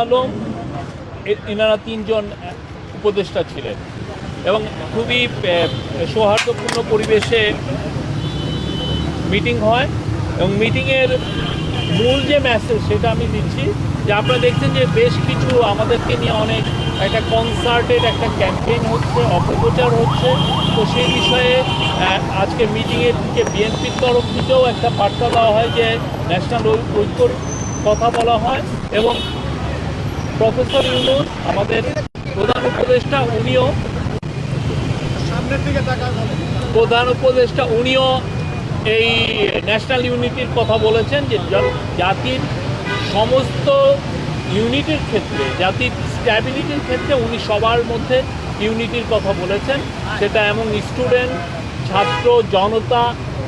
আলম এনারা তিনজন উপদেষ্টা ছিলেন এবং খুবই সৌহার্দ্যপূর্ণ পরিবেশে মিটিং হয় এবং মিটিংয়ের মূল যে মেসেজ সেটা আমি দিচ্ছি যে আপনারা দেখছেন যে বেশ কিছু আমাদেরকে নিয়ে অনেক একটা কনসার্টেড একটা ক্যাম্পেইন হচ্ছে, অপপ্রচার হচ্ছে। তো সেই বিষয়ে আজকে মিটিংয়ের দিকে বিএনপির তরফ থেকেও একটা বার্তা দেওয়া হয় যে ন্যাশনাল ঐক্যর কথা বলা হয় এবং প্রফেসর ইউনূস আমাদের প্রধান উপদেষ্টা উনিও এই ন্যাশনাল ইউনিটির কথা বলেছেন যে জাতির সমস্ত ইউনিটির ক্ষেত্রে, জাতির স্ট্যাবিলিটির ক্ষেত্রে উনি সবার মধ্যে ইউনিটির কথা বলেছেন। সেটা এমন স্টুডেন্ট, ছাত্র, জনতা,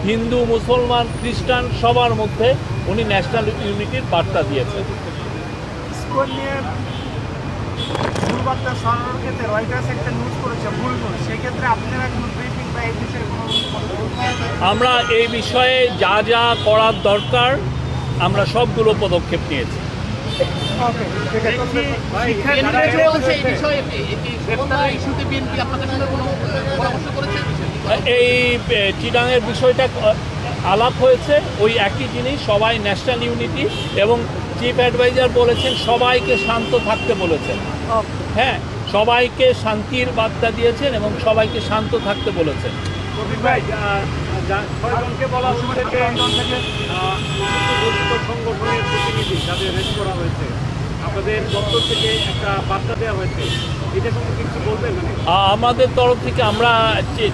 হিন্দু, মুসলমান, খ্রিস্টান সবার মধ্যে উনি ন্যাশনাল ইউনিটির বার্তা দিয়েছেন। আমরা এই বিষয়ে যা যা করার দরকার আমরা সবগুলো পদক্ষেপ নিয়েছি। এই চিটাংয়ের বিষয়টা আলাপ হয়েছে, ওই একই জিনিস, সবাই ন্যাশনাল ইউনিটি এবং চিফ অ্যাডভাইজার বলেছেন সবাইকে শান্ত থাকতে বলেছেন। হ্যাঁ, সবাইকে শান্তির বার্তা দিয়েছেন এবং সবাইকে শান্ত থাকতে বলেছেন। ছয়জনকে বলা হচ্ছে সংগঠনের প্রতিনিধি যাদের রেস্ট করা হয়েছে, আপনাদের দপ্তর থেকে একটা বার্তা দেওয়া হয়েছে, এটা সম্পর্কে কিছু বলবেন? আমাদের তরফ থেকে আমরা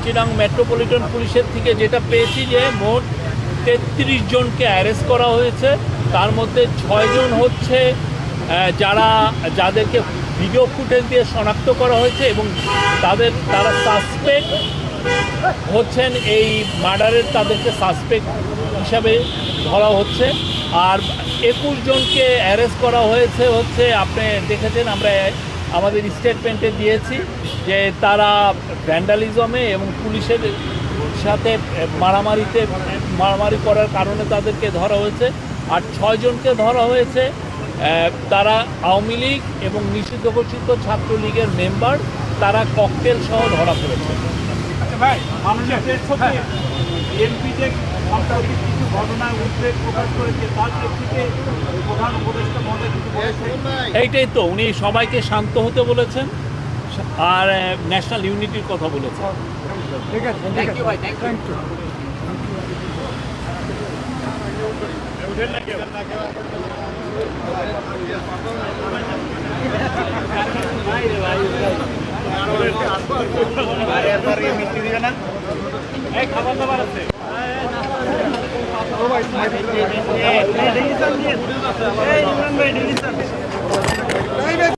চিটাং মেট্রোপলিটন পুলিশের থেকে যেটা পেয়েছি যে মোট 33 জনকে অ্যারেস্ট করা হয়েছে। তার মধ্যে 6 জন হচ্ছে যাদেরকে ভিডিও ফুটেজ দিয়ে শনাক্ত করা হয়েছে এবং তারা সাসপেক্ট হচ্ছেন, এই মার্ডারের তাদেরকে সাসপেক্ট হিসাবে ধরা হচ্ছে। আর 21 জনকে অ্যারেস্ট করা হয়েছে আপনি দেখেছেন, আমরা আমাদের স্টেটমেন্টে দিয়েছি যে তারা ভ্যান্ডালিজমে এবং পুলিশের সাথে মারামারি করার কারণে তাদেরকে ধরা হয়েছে। আর 6 জনকে ধরা হয়েছে, তারা আওয়ামী লীগ এবং নিষিদ্ধ ঘোষিত ছাত্রলীগের মেম্বার, তারা ককটেল সহ ধরা পড়েছে। ভাই, এমপি যে সাম্প্রতিক কিছু ঘটনায় উদ্বেগ প্রকাশ করেছে, তার প্রেক্ষিতে প্রধান উপদেষ্টা মহোদয় কিছু বলেছেন? এইটাই তো, উনি সবাইকে শান্ত হতে বলেছেন আর ন্যাশনাল ইউনিটির কথা বলেছেন। ঠিক আছে, থ্যাংক ইউ ভাই, থ্যাংক ইউ। খাবার দাবার আছে।